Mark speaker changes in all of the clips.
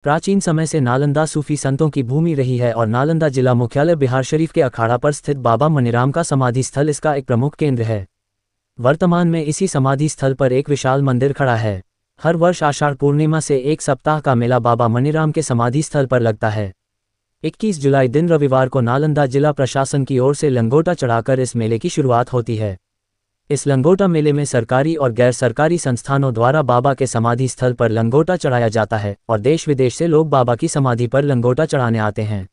Speaker 1: प्राचीन समय से नालंदा सूफी संतों की भूमि रही है और नालंदा जिला मुख्यालय बिहार शरीफ के अखाड़ा पर स्थित बाबा मनीराम का समाधि स्थल इसका एक प्रमुख केंद्र है। वर्तमान में इसी समाधि स्थल पर एक विशाल मंदिर खड़ा है। हर वर्ष आषाढ़ पूर्णिमा से एक सप्ताह का मेला बाबा मनीराम के समाधि स्थल पर लगता है। 21 जुलाई दिन रविवार को नालंदा जिला प्रशासन की ओर से लंगोटा चढ़ाकर इस मेले की शुरुआत होती है। इस लंगोटा मेले में सरकारी और गैर सरकारी संस्थानों द्वारा बाबा के समाधि स्थल पर लंगोटा चढ़ाया जाता है और देश विदेश से लोग बाबा की समाधि पर लंगोटा चढ़ाने आते हैं।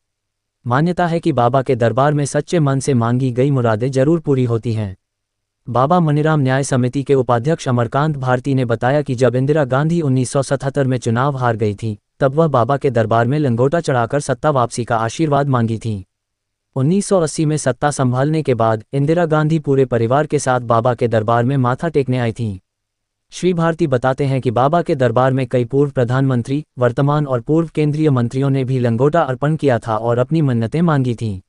Speaker 1: मान्यता है कि बाबा के दरबार में सच्चे मन से मांगी गई मुरादें जरूर पूरी होती हैं। बाबा मनीराम न्याय समिति के उपाध्यक्ष अमरकांत भारती ने बताया कि जब इंदिरा गांधी 1977 में चुनाव हार गई थी, तब वह बाबा के दरबार में लंगोटा चढ़ाकर सत्ता वापसी का आशीर्वाद मांगी थी। 1980 में सत्ता संभालने के बाद इंदिरा गांधी पूरे परिवार के साथ बाबा के दरबार में माथा टेकने आई थीं। श्री भारती बताते हैं कि बाबा के दरबार में कई पूर्व प्रधानमंत्री, वर्तमान और पूर्व केंद्रीय मंत्रियों ने भी लंगोटा अर्पण किया था और अपनी मन्नतें मांगी थीं।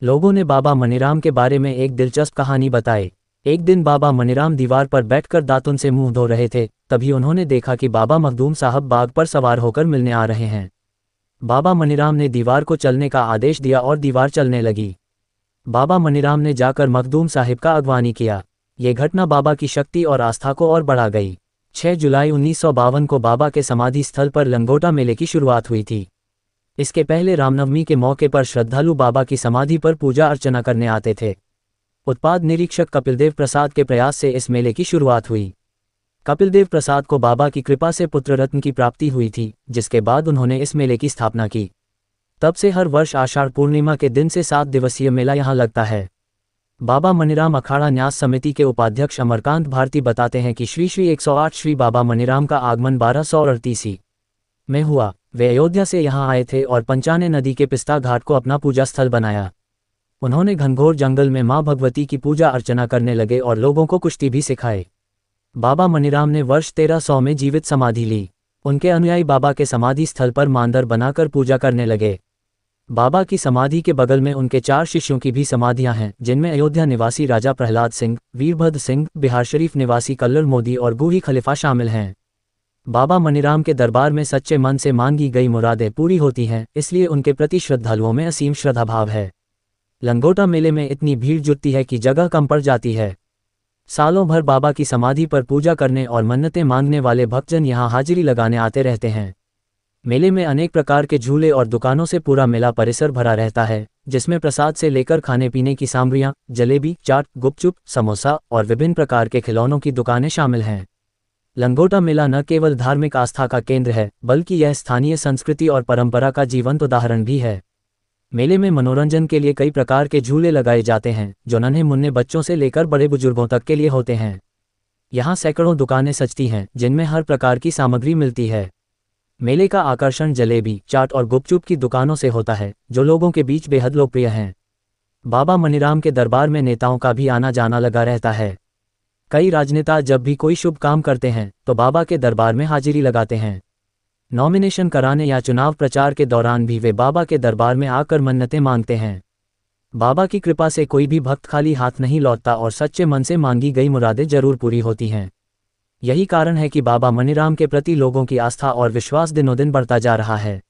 Speaker 1: लोगों ने बाबा मनीराम के बारे में एक दिलचस्प कहानी बताई। एक दिन बाबा मनीराम दीवार पर बैठकर दातुन से मुंह धो रहे थे, तभी उन्होंने देखा कि बाबा मखदूम साहब बाग पर सवार होकर मिलने आ रहे हैं। बाबा मनीराम ने दीवार को चलने का आदेश दिया और दीवार चलने लगी। बाबा मनीराम ने जाकर मखदूम साहिब का अगवानी किया। ये घटना बाबा की शक्ति और आस्था को और बढ़ा गई। 6 जुलाई 1952 को बाबा के समाधि स्थल पर लंगोटा मेले की शुरुआत हुई थी। इसके पहले रामनवमी के मौके पर श्रद्धालु बाबा की समाधि पर पूजा अर्चना करने आते थे। उत्पाद निरीक्षक कपिलदेव प्रसाद के प्रयास से इस मेले की शुरुआत हुई। कपिलदेव प्रसाद को बाबा की कृपा से पुत्र रत्न की प्राप्ति हुई थी, जिसके बाद उन्होंने इस मेले की स्थापना की। तब से हर वर्ष आषाढ़ पूर्णिमा के दिन से 7 दिवसीय मेला यहां लगता है। बाबा मनीराम अखाड़ा न्यास समिति के उपाध्यक्ष अमरकांत भारती बताते हैं कि श्री 108 श्री बाबा मनीराम का आगमन 1238 में हुआ। वे अयोध्या से यहां आए थे और पंचाने नदी के पिस्ता घाट को अपना पूजा स्थल बनाया। उन्होंने घनघोर जंगल में मां भगवती की पूजा अर्चना करने लगे और लोगों को कुश्ती भी सिखाए। बाबा मनीराम ने वर्ष 1300 में जीवित समाधि ली। उनके अनुयायी बाबा के समाधि स्थल पर मांदर बनाकर पूजा करने लगे। बाबा की समाधि के बगल में उनके 4 शिष्यों की भी समाधियां हैं, जिनमें अयोध्या निवासी राजा प्रहलाद सिंह, वीरभद्र सिंह, बिहार शरीफ निवासी कल्लर मोदी और गुही खलीफा शामिल हैं। बाबा मनीराम के दरबार में सच्चे मन से मांगी गई मुरादें पूरी होती हैं, इसलिए उनके प्रति श्रद्धालुओं में असीम श्रद्धाभाव है। लंगोटा मेले में इतनी भीड़ जुटती है कि जगह कम पड़ जाती है। सालों भर बाबा की समाधि पर पूजा करने और मन्नतें मांगने वाले भक्तजन यहां हाजिरी लगाने आते रहते हैं। मेले में अनेक प्रकार के झूले और दुकानों से पूरा मेला परिसर भरा रहता है, जिसमें प्रसाद से लेकर खाने पीने की सामग्रियां, जलेबी, चाट, गुपचुप, समोसा और विभिन्न प्रकार के खिलौनों की दुकानें शामिल हैं। लंगोटा मेला न केवल धार्मिक आस्था का केंद्र है, बल्कि यह स्थानीय संस्कृति और परंपरा का जीवंत उदाहरण भी है। मेले में मनोरंजन के लिए कई प्रकार के झूले लगाए जाते हैं, जो नन्हे मुन्ने बच्चों से लेकर बड़े बुजुर्गों तक के लिए होते हैं। यहाँ सैकड़ों दुकानें सजती हैं, जिनमें हर प्रकार की सामग्री मिलती है। मेले का आकर्षण जलेबी, चाट और गुपचुप की दुकानों से होता है, जो लोगों के बीच बेहद लोकप्रिय हैं। बाबा मनीराम के दरबार में नेताओं का भी आना जाना लगा रहता है। कई राजनेता जब भी कोई शुभ काम करते हैं, तो बाबा के दरबार में हाजिरी लगाते हैं। नॉमिनेशन कराने या चुनाव प्रचार के दौरान भी वे बाबा के दरबार में आकर मन्नतें मांगते हैं। बाबा की कृपा से कोई भी भक्त खाली हाथ नहीं लौटता और सच्चे मन से मांगी गई मुरादें जरूर पूरी होती हैं। यही कारण है कि बाबा मनीराम के प्रति लोगों की आस्था और विश्वास दिनों दिन बढ़ता जा रहा है।